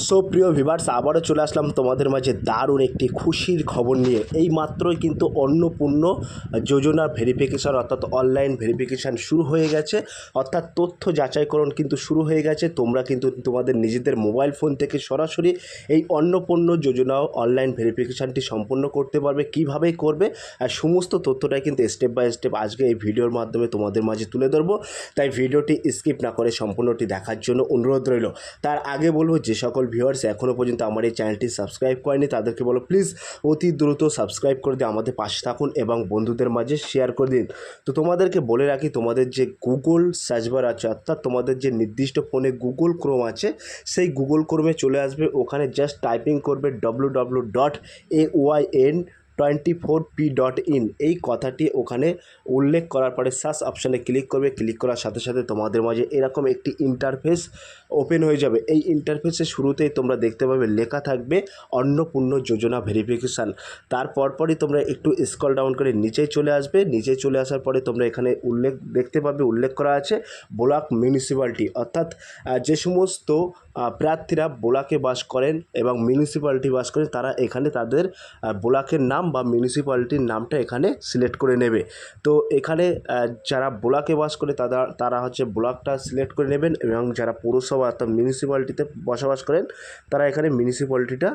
So প্রিয় viewers, আবারও চলে আসলাম তোমাদের মাঝে দারুণ একটি খুশির খবর নিয়ে। এই মাত্রই কিন্তু অন্নপূর্ণ যোজনার ভেরিফিকেশান অর্থাৎ অনলাইন ভেরিফিকেশান শুরু হয়ে গেছে, অর্থাৎ তথ্য যাচাইকরণ কিন্তু শুরু হয়ে গেছে। তোমরা কিন্তু তোমাদের নিজেদের মোবাইল ফোন থেকে সরাসরি এই অন্নপূর্ণ যোজনা অনলাইন ভেরিফিকেশানটি সম্পন্ন করতে পারবে। কীভাবে করবে আর সমস্ত তথ্যটাই কিন্তু স্টেপ বাই স্টেপ আজকে এই ভিডিওর মাধ্যমে তোমাদের মাঝে তুলে ধরবো। তাই ভিডিওটি স্কিপ না করে সম্পূর্ণটি দেখার জন্য অনুরোধ রইল। তার আগে বলবো, যে সকল ভিউয়ার্স এখনও পর্যন্ত আমার এই চ্যানেলটি সাবস্ক্রাইব করেনি তাদেরকে বলো প্লিজ অতি দ্রুত সাবস্ক্রাইব করে দিয়ে আমাদের পাশে থাকুন এবং বন্ধুদের মাঝে শেয়ার করে দিন। তো তোমাদেরকে বলে রাখি, তোমাদের যে গুগল সার্চ বার আছে অর্থাৎ তোমাদের যে নির্দিষ্ট ফোনে গুগল ক্রোম আছে, সেই গুগল ক্রোমে চলে আসবে। ওখানে জাস্ট টাইপিং করবে www.ayn24p.in। এই কথাটি ওখানে উল্লেখ করার পরে সার্চ অপশানে ক্লিক করবে। ক্লিক করার সাথে সাথে তোমাদের মাঝে এরকম একটি ইন্টারফেস ওপেন হয়ে যাবে। এই ইন্টারফেসের শুরুতেই তোমরা দেখতে পাবে লেখা থাকবে অন্নপূর্ণ যোজনা ভেরিফিকেশান। তারপরই তোমরা একটু স্ক্রল ডাউন করে নিচে চলে আসবে। নিচে চলে আসার পরে তোমরা এখানে দেখতে পাবে উল্লেখ করা আছে ব্লক মিউনিসিপ্যালিটি, অর্থাৎ যে সমস্ত প্রার্থীরা ব্লকে বাস করেন এবং মিউনিসিপ্যালিটি বাস করেন তারা এখানে তাদের ব্লকের নাম বা মিউনিসিপ্যালিটির নামটা এখানে সিলেক্ট করে নেবে। তো এখানে যারা ব্লকে বাস করে তারা হচ্ছে ব্লকটা সিলেক্ট করে নেবেন, এবং যারা পৌরসভা অর্থাৎ মিউনিসিপ্যালিটিতে বসবাস করেন তারা এখানে মিউনিসিপ্যালিটিটা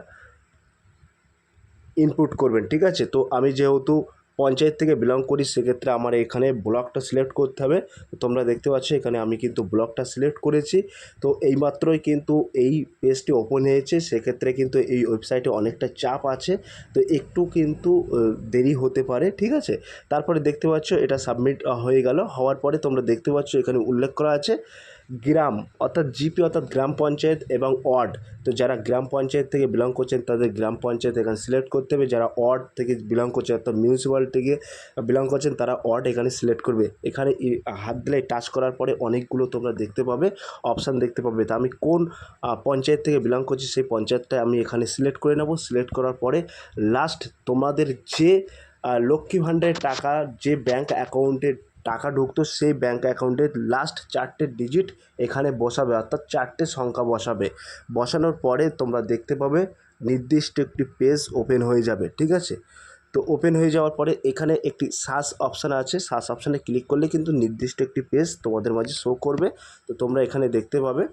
ইনপুট করবেন। ঠিক আছে, তো আমি যেহেতু পঞ্চায়েত থেকে বিলং করি সেক্ষেত্রে আমার এখানে ব্লকটা সিলেক্ট করতে হবে। তোমরা দেখতে পাচ্ছ এখানে আমি কিন্তু ব্লকটা সিলেক্ট করেছি। তো এইমাত্রই কিন্তু এই পেজটি ওপেন হয়েছে, সেক্ষেত্রে কিন্তু এই ওয়েবসাইটে অনেকটা চাপ আছে, তো একটু কিন্তু দেরি হতে পারে। ঠিক আছে, তারপরে দেখতে পাচ্ছ এটা সাবমিট হয়ে গেল। হওয়ার পরে তোমরা দেখতে পাচ্ছ এখানে উল্লেখ করা আছে গ্রাম অর্থাৎ জিপি অর্থাৎ গ্রাম পঞ্চায়েত এবং ওয়ার্ড। তো যারা গ্রাম পঞ্চায়েত থেকে বিলং করছেন তাদের গ্রাম পঞ্চায়েত এখানে সিলেক্ট করতে হবে। যারা ওয়ার্ড থেকে বিলং করছে অর্থাৎ মিউনিসিপ্যালিটি থেকে বিলং করছেন তারা ওয়ার্ড এখানে সিলেক্ট করবে। এখানে হাত দিলে টাচ করার পরে অনেকগুলো তোমরা দেখতে পাবে অপশান দেখতে পাবে। তা আমি কোন পঞ্চায়েত থেকে বিলং করছি সেই পঞ্চায়েতটা আমি এখানে সিলেক্ট করে নেব। সিলেক্ট করার পরে লাস্ট তোমাদের যে লক্ষ্মী ভাণ্ডারের টাকা যে ব্যাঙ্ক অ্যাকাউন্টে টাকা ঢুকতো সেই ব্যাঙ্ক অ্যাকাউন্টের লাস্ট 4টে ডিজিট এখানে বসাবে, অর্থাৎ 4টে সংখ্যা বসাবে। বসানোর পরে তোমরা দেখতে পাবে নির্দিষ্ট একটি পেজ ওপেন হয়ে যাবে। ঠিক আছে, তো ওপেন হয়ে যাওয়ার পরে এখানে একটি সার্চ অপশান আছে, সার্চ অপশানে ক্লিক করলে কিন্তু নির্দিষ্ট একটি পেজ তোমাদের মাঝে শো করবে। তো তোমরা এখানে দেখতে পাবে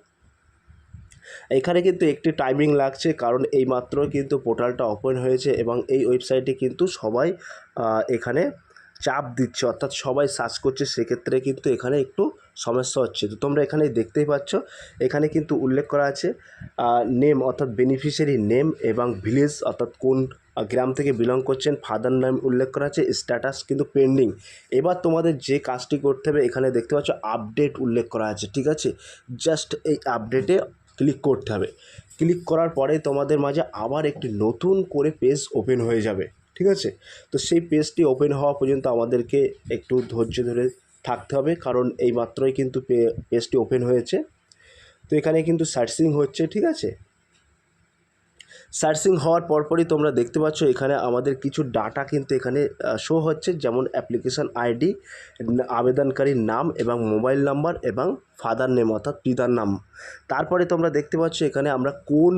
এখানে কিন্তু একটি টাইমিং লাগছে, কারণ এইমাত্র কিন্তু পোর্টালটা ওপেন হয়েছে এবং এই ওয়েবসাইটে কিন্তু সবাই এখানে চাপ দিচ্ছে, অর্থাৎ সবাই সার্চ করছে, সেক্ষেত্রে কিন্তু এখানে একটু সমস্যা হচ্ছে। তো তোমরা এখানে দেখতেই পাচ্ছ এখানে কিন্তু উল্লেখ করা আছে নেম অর্থাৎ বেনিফিশিয়ারি নেম এবং ভিলেজ অর্থাৎ কোন গ্রাম থেকে বিলং করছেন, ফাদার নাম উল্লেখ করা আছে, স্ট্যাটাস কিন্তু পেন্ডিং। এবার তোমাদের যে কাজটি করতে হবে এখানে দেখতে পাচ্ছ আপডেট উল্লেখ করা আছে। ঠিক আছে, জাস্ট এই আপডেটে ক্লিক করতে হবে। ক্লিক করার পরে তোমাদের মাঝে আবার একটি নতুন করে পেজ ওপেন হয়ে যাবে। ঠিক আছে, তো সেই পেজটি ওপেন হওয়া পর্যন্ত আমাদেরকে একটু ধৈর্য ধরে থাকতে হবে, কারণ এই মাত্রই কিন্তু পেজটি ওপেন হয়েছে। তো এখানে কিন্তু সার্চিং হচ্ছে। ঠিক আছে, সার্চিং হওয়ার পরপরই তোমরা দেখতে পাচ্ছ এখানে আমাদের কিছু ডাটা কিন্তু এখানে শো হচ্ছে, যেমন অ্যাপ্লিকেশান আইডি, আবেদনকারীর নাম এবং মোবাইল নাম্বার এবং ফাদার নেম অর্থাৎ পিতার নাম। তারপরে তোমরা দেখতে পাচ্ছ এখানে আমরা কোন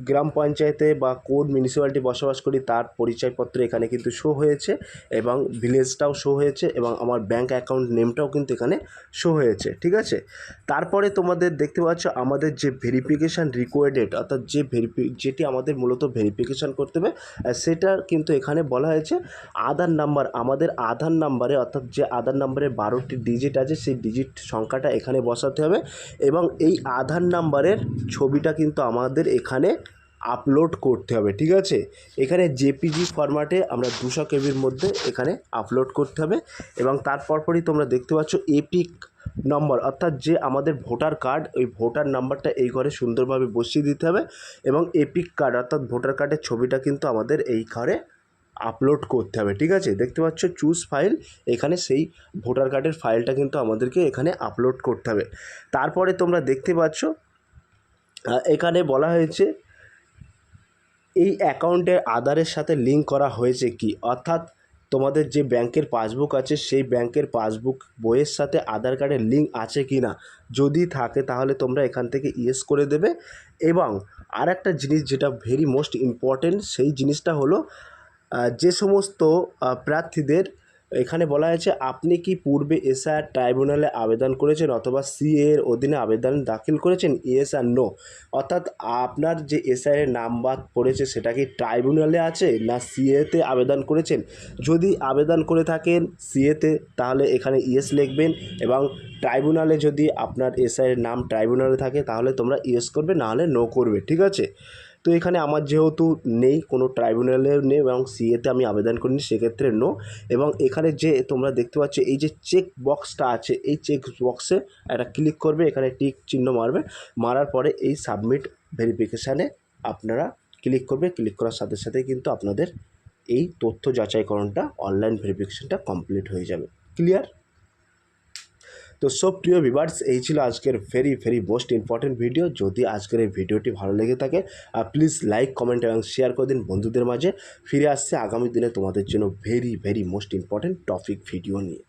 গ্রাম পঞ্চায়েতে বা কোন মিউনিসিপ্যালিটি বসবাস করি তার পরিচয়পত্র এখানে কিন্তু শো হয়েছে, এবং ভিলেজটাও শো হয়েছে, এবং আমার ব্যাঙ্ক অ্যাকাউন্ট নেমটাও কিন্তু এখানে শো হয়েছে। ঠিক আছে, তারপরে তোমাদের দেখতে পাচ্ছ আমাদের যে ভেরিফিকেশান রিকোয়ার্ডেড অর্থাৎ যেটি আমাদের মূলত ভেরিফিকেশান করতে হবে সেটা কিন্তু এখানে বলা হয়েছে আধার নাম্বার। আমাদের আধার নাম্বারে অর্থাৎ যে আধার নাম্বারে 12টি ডিজিট আছে সেই ডিজিট সংখ্যাটা এখানে বসাতে হবে, এবং এই আধার নাম্বারের ছবিটা কিন্তু আমাদের এখানে আপলোড করতে হবে। ঠিক আছে, এখানে জেপিজি ফরম্যাটে আমরা 200 কেবির মধ্যে এখানে আপলোড করতে হবে, এবং তারপরই তোমরা দেখতে পাচ্ছ এপিক নম্বর অর্থাৎ যে আমাদের ভোটার কার্ড, ওই ভোটার নাম্বারটা এই ঘরে সুন্দরভাবে বসিয়ে দিতে হবে, এবং এপিক কার্ড অর্থাৎ ভোটার কার্ডের ছবিটা কিন্তু আমাদের এই ঘরে আপলোড করতে হবে। ঠিক আছে, দেখতে পাচ্ছ চুজ ফাইল, এখানে সেই ভোটার কার্ডের ফাইলটা কিন্তু আমাদেরকে এখানে আপলোড করতে হবে। তারপরে তোমরা দেখতে পাচ্ছ এখানে বলা হয়েছে এই অ্যাকাউন্টে আধারের সাথে লিঙ্ক করা হয়েছে কি, অর্থাৎ তোমাদের যে ব্যাংকের পাসবুক আছে সেই ব্যাংকের পাসবুক বইয়ের সাথে আধার কার্ডের লিঙ্ক আছে কি না, যদি থাকে তাহলে তোমরা এখান থেকে ইয়েস করে দেবে। এবং আর একটা জিনিস যেটা ভেরি মোস্ট ইম্পর্টেন্ট, সেই জিনিসটা হলো যে সমস্ত প্রার্থীদের এখানে বলা হয়েছে আপনি কি পূর্বে এসআইআর ট্রাইব্যুনালে আবেদন করেছেন অথবা সিএ এর অধীনে আবেদন দাখিল করেছেন, ইয়েস আর নো। অর্থাৎ আপনার যে এসআইআর নাম বাদ পড়েছে সেটা কি ট্রাইব্যুনালে আছে না সিএতে আবেদন করেছেন। যদি আবেদন করে থাকেন সিএতে তাহলে এখানে ইয়েস লিখবেন, এবং ট্রাইব্যুনালে যদি আপনার এসআইয়ের নাম ট্রাইব্যুনালে থাকে তাহলে তোমরা ইয়েস করবে, নাহলে নো করবে, ঠিক আছে। তো এখানে আমার যেহেতু নেই, কোনো ট্রাইব্যুনালে নেই এবং সিএতে আমি আবেদন করিনি, সেক্ষেত্রে নো। এবং এখানে যে তোমরা দেখতে পাচ্ছ এই যে চেক বক্সটা আছে, এই চেক বক্সে একটা ক্লিক করবে, এখানে টিক চিহ্ন মারবে, মারার পরে এই সাবমিট ভেরিফিকেশানে আপনারা ক্লিক করবে। ক্লিক করার সাথে সাথে কিন্তু আপনাদের এই তথ্য যাচাইকরণটা অনলাইন ভেরিফিকেশানটা কমপ্লিট হয়ে যাবে। ক্লিয়ার? তো সব প্রিয় ভিউয়ার্স, এই ছিল আজকের ভেরি মোস্ট ইম্পর্টেন্ট ভিডিও। যদি আজকের এই ভিডিওটি ভালো লেগে থাকে প্লিজ লাইক, কমেন্ট এবং শেয়ার করে দিন বন্ধুদের মাঝে। ফিরে আসছে আগামী দিনে তোমাদের জন্য very most important topic video নিয়ে।